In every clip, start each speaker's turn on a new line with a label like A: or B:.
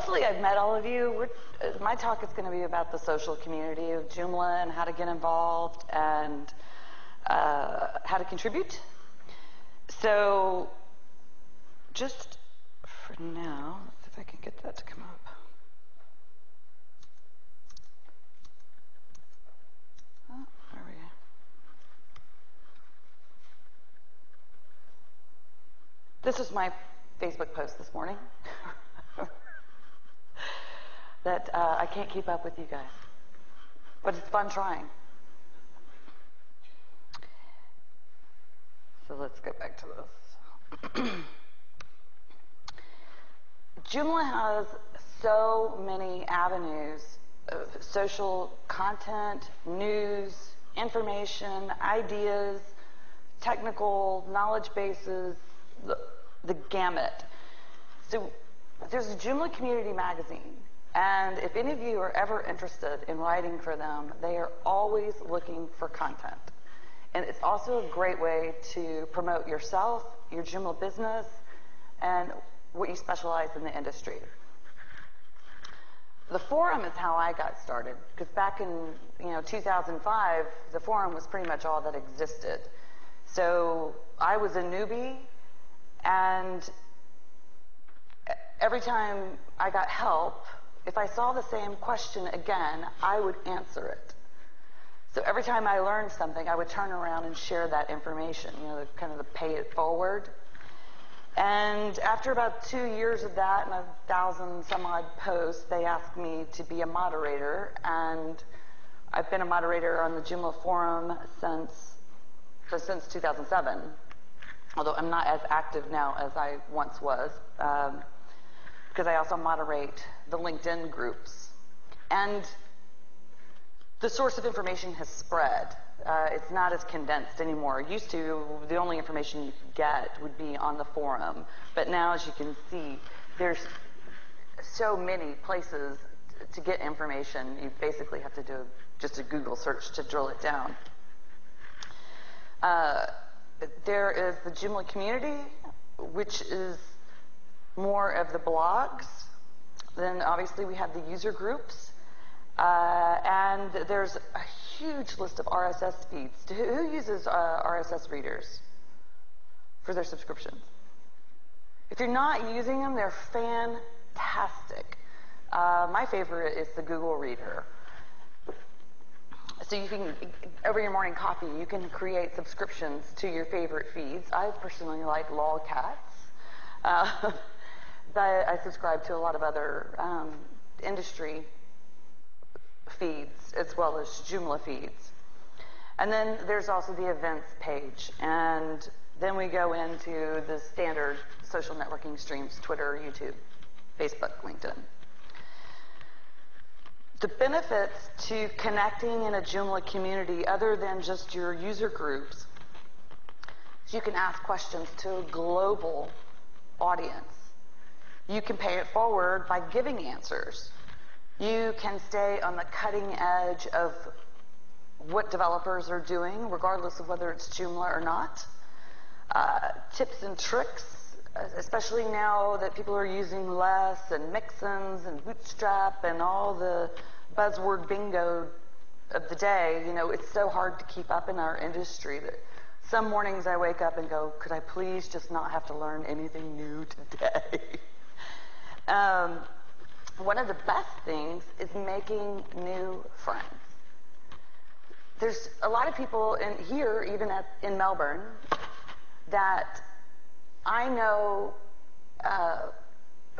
A: hopefully I've met all of you. My talk is going to be about the social community of Joomla and how to get involved and how to contribute. So just for now, let's see if I can get that to come up. Oh, there we go. This was my Facebook post this morning. That I can't keep up with you guys. But it's fun trying. So let's go back to this. Joomla has so many avenues of social content, news, information, ideas, technical knowledge bases, the gamut. So there's a Joomla community magazine. And if any of you are ever interested in writing for them, they are always looking for content. And it's also a great way to promote yourself, your Joomla business, and what you specialize in the industry. The forum is how I got started, because back in 2005, the forum was pretty much all that existed. So I was a newbie, and every time I got help, if I saw the same question again, I would answer it. So every time I learned something, I would turn around and share that information, kind of the pay it forward. And after about 2 years of that and 1,000 some odd posts, they asked me to be a moderator. And I've been a moderator on the Joomla forum since 2007, although I'm not as active now as I once was. Because I also moderate the LinkedIn groups. And the source of information has spread. It's not as condensed anymore. Used to, the only information you could get would be on the forum. But now, as you can see, there's so many places to get information. You basically have to do just a Google search to drill it down. There is the Joomla community, which is more of the blogs. Then obviously we have the user groups. And there's a huge list of RSS feeds. Who uses RSS readers for their subscriptions? If you're not using them, they're fantastic. My favorite is the Google Reader. So you can, over your morning coffee, you can create subscriptions to your favorite feeds. I personally like lolcats. But I subscribe to a lot of other industry feeds as well as Joomla feeds. And then there's also the events page. And then we go into the standard social networking streams, Twitter, YouTube, Facebook, LinkedIn. The benefits to connecting in a Joomla community, other than just your user groups, is you can ask questions to a global audience. You can pay it forward by giving answers. You can stay on the cutting edge of what developers are doing, regardless of whether it's Joomla or not. Tips and tricks, especially now that people are using less and Mixins and Bootstrap and all the buzzword bingo of the day. It's so hard to keep up in our industry that some mornings I wake up and go, could I please just not have to learn anything new today? One of the best things is making new friends. There's a lot of people in here, even in Melbourne, that I know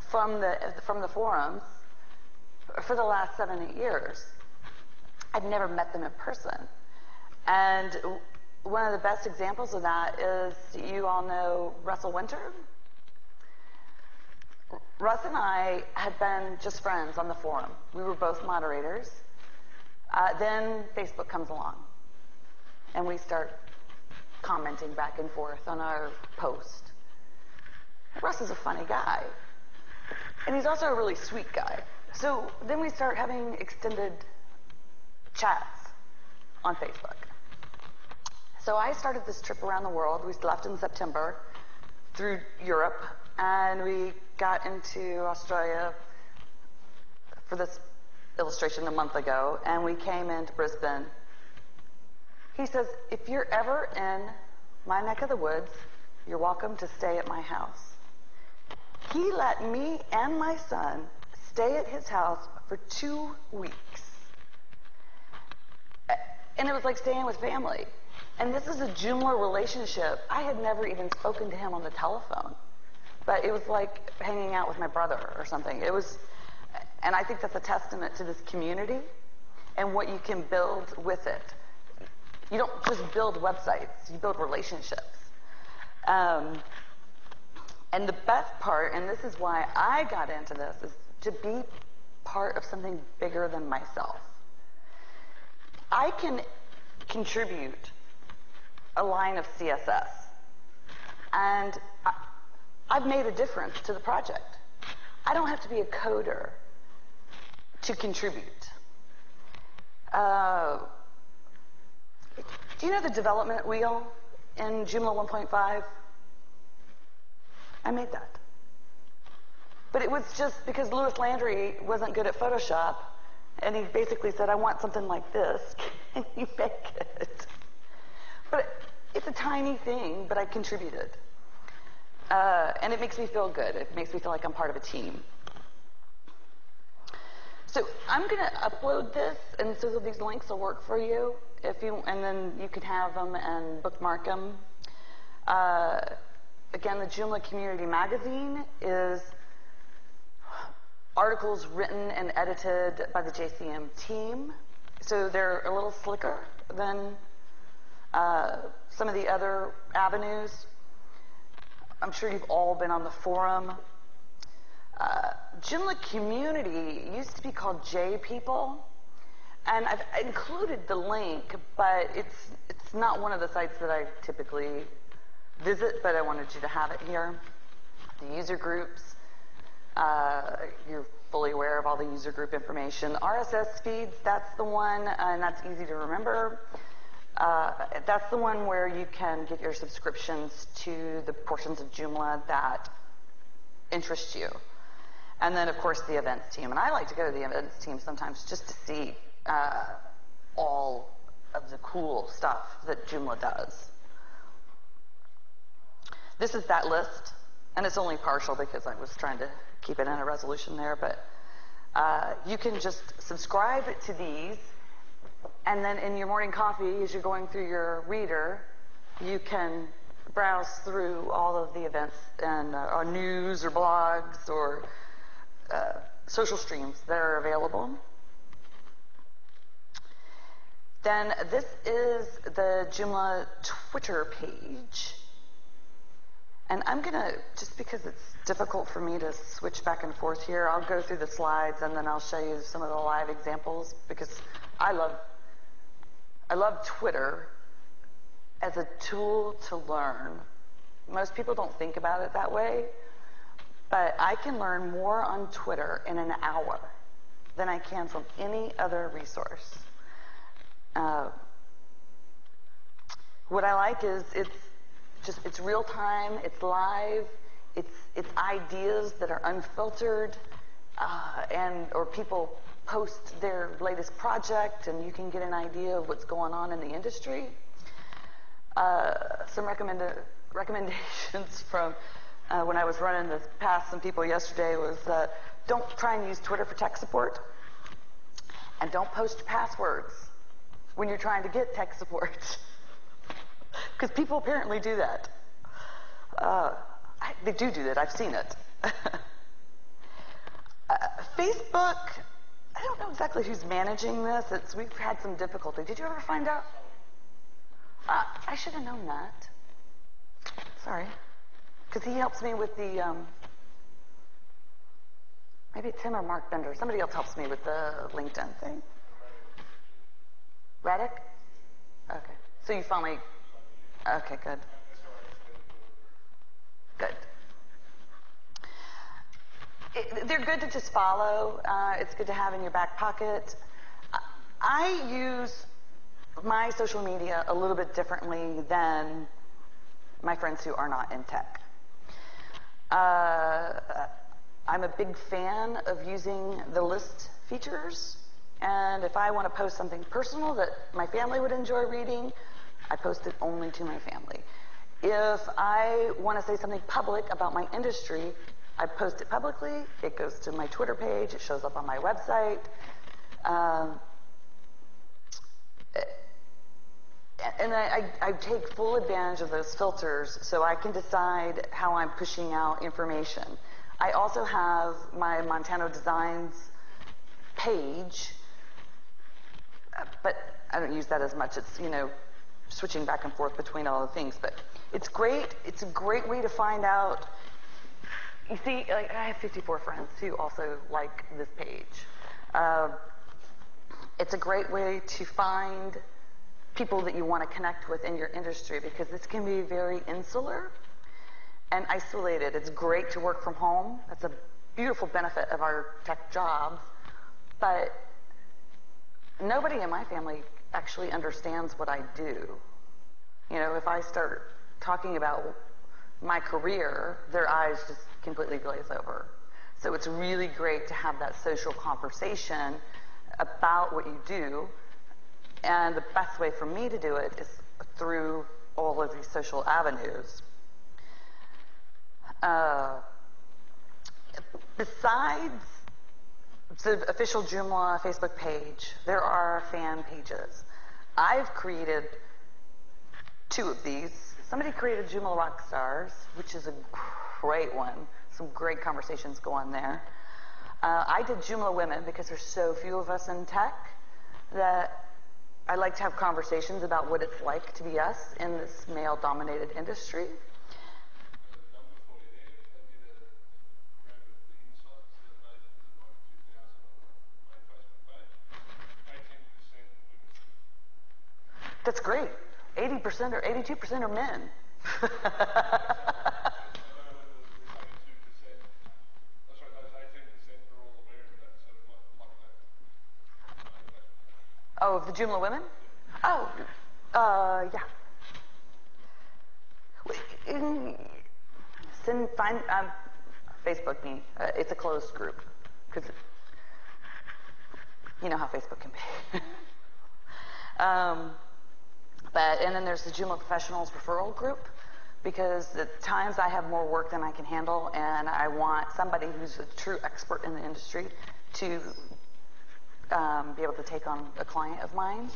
A: from the forums for the last 7-8 years. I've never met them in person. And one of the best examples of that is, you all know Russell Winter? Russ and I had been just friends on the forum. We were both moderators. Then Facebook comes along, and we start commenting back and forth on our post. Russ is a funny guy, and he's also a really sweet guy. So then we start having extended chats on Facebook. So I started this trip around the world. We left in September through Europe, and we got into Australia for this illustration a month ago, and we came into Brisbane. He says, if you're ever in my neck of the woods, you're welcome to stay at my house. He let me and my son stay at his house for 2 weeks. And it was like staying with family. And this is a Joomla relationship. I had never even spoken to him on the telephone. But it was like hanging out with my brother or something. It was, and I think that's a testament to this community and what you can build with it. You don't just build websites, you build relationships. And the best part, and this is why I got into this, is to be part of something bigger than myself. I can contribute a line of CSS, and I've made a difference to the project. I don't have to be a coder to contribute. Do you know the development wheel in Joomla 1.5? I made that. But it was just because Louis Landry wasn't good at Photoshop, and he basically said, I want something like this. Can you make it? But it's a tiny thing, but I contributed. And it makes me feel good. It makes me feel like I'm part of a team. So I'm going to upload this, and so these links will work for you. And then you can have them and bookmark them. Again, the Joomla Community Magazine is articles written and edited by the JCM team. So they're a little slicker than some of the other avenues. I'm sure you've all been on the forum. Joomla Community used to be called JPeople, and I've included the link, but it's not one of the sites that I typically visit, but I wanted you to have it here. The user groups, you're fully aware of all the user group information. RSS feeds, that's the one, and that's easy to remember. That's the one where you can get your subscriptions to the portions of Joomla that interest you. And then, of course, the events team. And I like to go to the events team sometimes just to see all of the cool stuff that Joomla does. This is that list, and it's only partial because I was trying to keep it in a resolution there, but you can just subscribe to these, and then in your morning coffee, as you're going through your reader, you can browse through all of the events and news or blogs or social streams that are available. Then this is the Joomla Twitter page. And I'm going to, just because it's difficult for me to switch back and forth here, I'll go through the slides and then I'll show you some of the live examples, because I love Twitter as a tool to learn. Most people don't think about it that way, but I can learn more on Twitter in an hour than I can from any other resource. What I like is it's real time, it's live, it's ideas that are unfiltered, or people post their latest project, and you can get an idea of what's going on in the industry. Some recommendations from when I was running this past some people yesterday was don't try and use Twitter for tech support, and don't post passwords when you're trying to get tech support. Because people apparently do that. They do that. I've seen it. Facebook, I don't know exactly who's managing this. We've had some difficulty. Did you ever find out? I should have known that. Sorry. Because he helps me with the, maybe it's him or Mark Bender. Somebody else helps me with the LinkedIn thing. Radek? Okay. So you finally, okay, good. Good. They're good to just follow. It's good to have in your back pocket. I use my social media a little bit differently than my friends who are not in tech. I'm a big fan of using the list features. And if I want to post something personal that my family would enjoy reading, I post it only to my family. If I want to say something public about my industry, I post it publicly. It goes to my Twitter page. It shows up on my website. And I take full advantage of those filters so I can decide how I'm pushing out information. I also have my Montano Designs page, but I don't use that as much. It's, you know, switching back and forth between all the things. But it's great. It's a great way to find out. You see, like, I have 54 friends who also like this page. It's a great way to find people that you want to connect with in your industry, because this can be very insular and isolated. It's great to work from home. That's a beautiful benefit of our tech jobs. But nobody in my family actually understands what I do. You know, if I start talking about my career, their eyes just completely glaze over. So it's really great to have that social conversation about what you do. And the best way for me to do it is through all of these social avenues. Besides the official Joomla Facebook page, there are fan pages. I've created 2 of these. Somebody created Joomla Rockstars, which is a great one. Some great conversations go on there. I did Joomla Women because there's so few of us in tech that I like to have conversations about what it's like to be us in this male-dominated industry. That's great. 80% or 82% are men. Oh, of the Joomla women? Oh, yeah. Find Facebook me. It's a closed group, because you know how Facebook can be. And then there's the Joomla Professionals referral group, because at times I have more work than I can handle, and I want somebody who's a true expert in the industry to be able to take on a client of mine,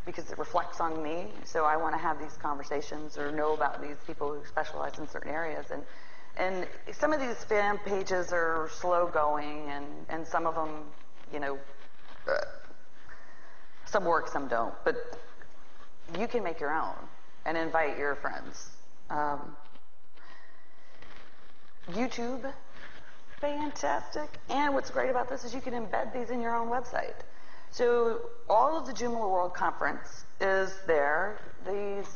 A: because it reflects on me. So I want to have these conversations or know about these people who specialize in certain areas. And some of these fan pages are slow going, and some of them, you know, some work, some don't. But you can make your own and invite your friends. YouTube, fantastic. And what's great about this is you can embed these in your own website. So all of the Joomla World Conference is there. These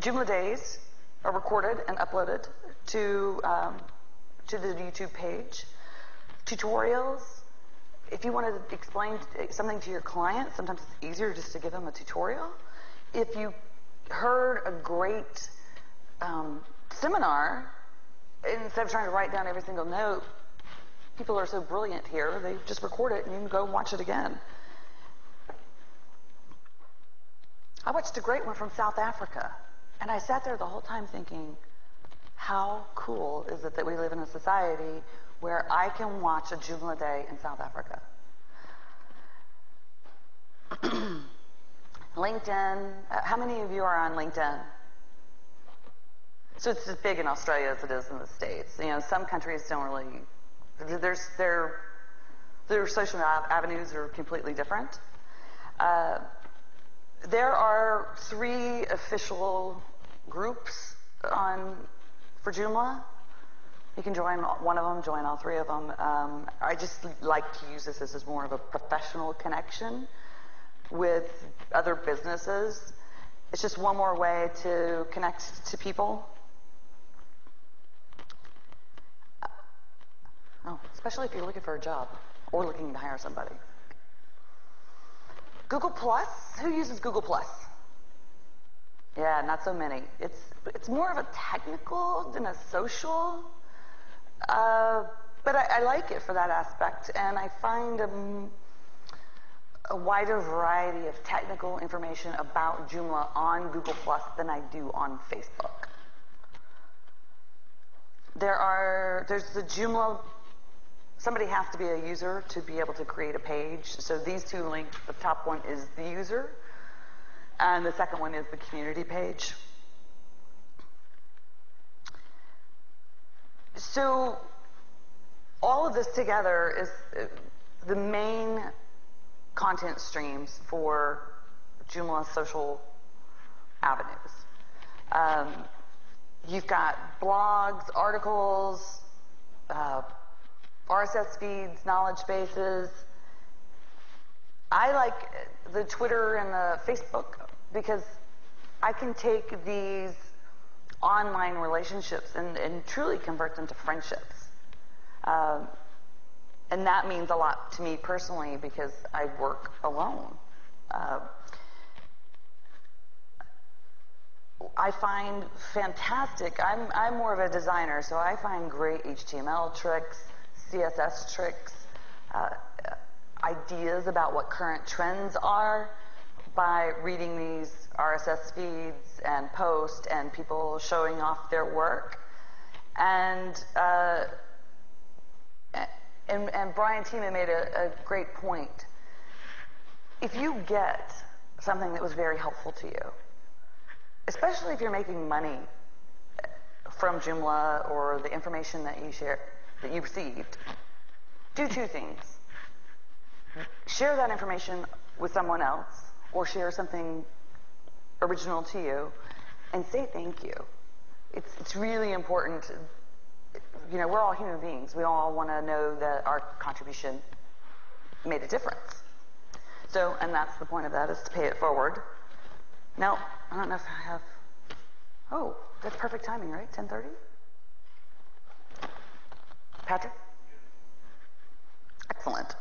A: Joomla days are recorded and uploaded to the YouTube page. Tutorials. If you want to explain something to your client, sometimes it's easier just to give them a tutorial. If you heard a great seminar, instead of trying to write down every single note, people are so brilliant here, they just record it and you can go watch it again. I watched a great one from South Africa, and I sat there the whole time thinking, how cool is it that we live in a society where I can watch a Joomla day in South Africa? LinkedIn. How many of you are on LinkedIn? So it's as big in Australia as it is in the States. You know, some countries don't really. Their social avenues are completely different. There are 3 official groups for Joomla. You can join one of them, join all 3 of them. I just like to use this as more of a professional connection with other businesses. It's just one more way to connect to people. Especially if you're looking for a job or looking to hire somebody. Google Plus. Who uses Google Plus? Yeah, not so many. It's more of a technical than a social. But I like it for that aspect, and I find a wider variety of technical information about Joomla on Google Plus than I do on Facebook. There's the Joomla, somebody has to be a user to be able to create a page. So these two links, the top one is the user, and the second one is the community page. So all of this together is the main content streams for Joomla social avenues. You've got blogs, articles, RSS feeds, knowledge bases. I like the Twitter and the Facebook because I can take these online relationships and truly convert them to friendships. And that means a lot to me personally because I work alone. I find fantastic, I'm more of a designer, so I find great HTML tricks, CSS tricks, ideas about what current trends are by reading these RSS feeds and posts and people showing off their work. And Brian Tima made a great point. If you get something that was very helpful to you, especially if you're making money from Joomla or the information that you share, that you received, do two things. Share that information with someone else or share something original to you and say thank you. It's really important. You know, we're all human beings. We all want to know that our contribution made a difference. So, and that's the point of that, is to pay it forward. Now, I don't know if I have, oh, that's perfect timing, right? 10:30? Patrick? Excellent.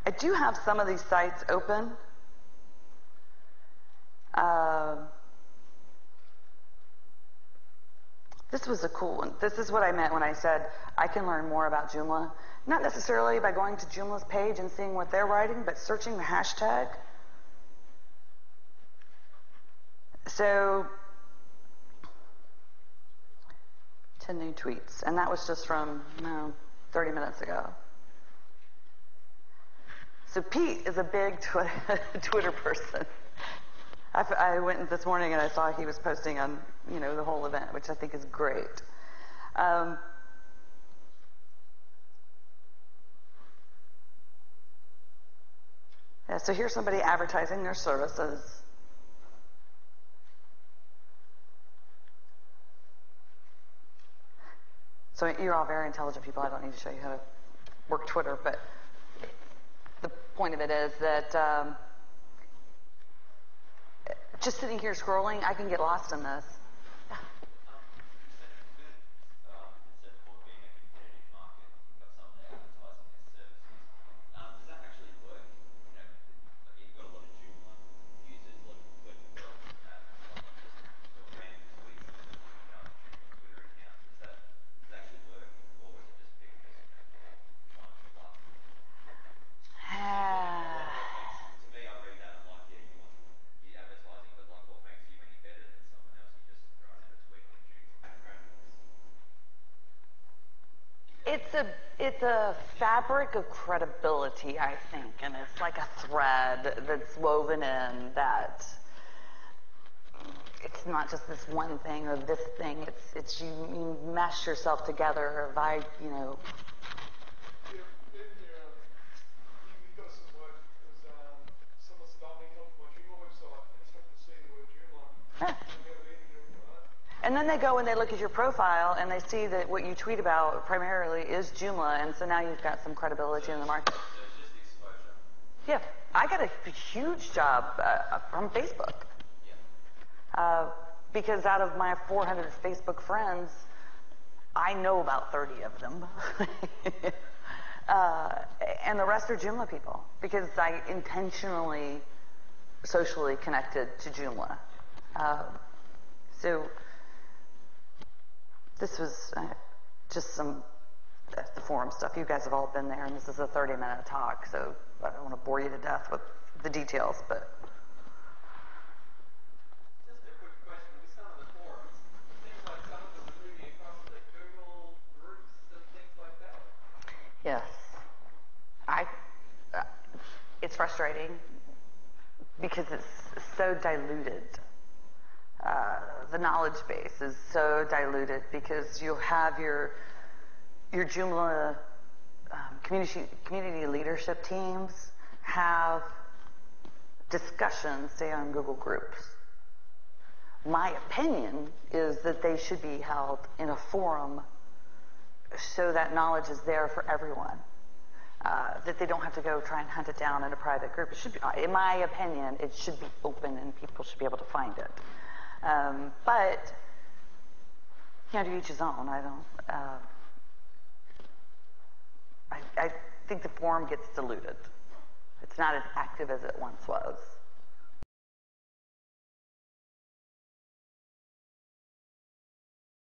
A: I do have some of these sites open. This was a cool one. This is what I meant when I said I can learn more about Joomla. Not necessarily by going to Joomla's page and seeing what they're writing, but searching the hashtag. So, 10 new tweets. And that was just from, 30 minutes ago. So Pete is a big Twitter person. I went this morning and I saw he was posting on, the whole event, which I think is great. Yeah, so here's somebody advertising their services. So you're all very intelligent people. I don't need to show you how to work Twitter, but the point of it is that just sitting here scrolling, I can get lost in this. It's a fabric of credibility, I think, and it's like a thread that's woven in that it's not just this one thing or this thing. It's you mesh yourself together by, And then they go and they look at your profile and they see that what you tweet about primarily is Joomla, and so now you've got some credibility in the market.
B: So it's just exposure.
A: Yeah, I got a huge job from Facebook.
B: Yeah.
A: Because out of my 400 Facebook friends, I know about 30 of them. And the rest are Joomla people, because I intentionally socially connected to Joomla. So this was just some forum stuff. You guys have all been there, and this is a 30-minute talk, so I don't want to bore you to death with the details, but...
B: Just a quick question. With some of the forums, it seems like some of them are moving across the Google groups and things like that.
A: Yes. It's frustrating because it's so diluted. The knowledge base is so diluted because you'll have your Joomla community leadership teams have discussions, say, on Google Groups. My opinion is that they should be held in a forum so that knowledge is there for everyone. That they don't have to go try and hunt it down in a private group. It should be, in my opinion, it should be open and people should be able to find it. But, to each his own. I think the forum gets diluted. It's not as active as it once was.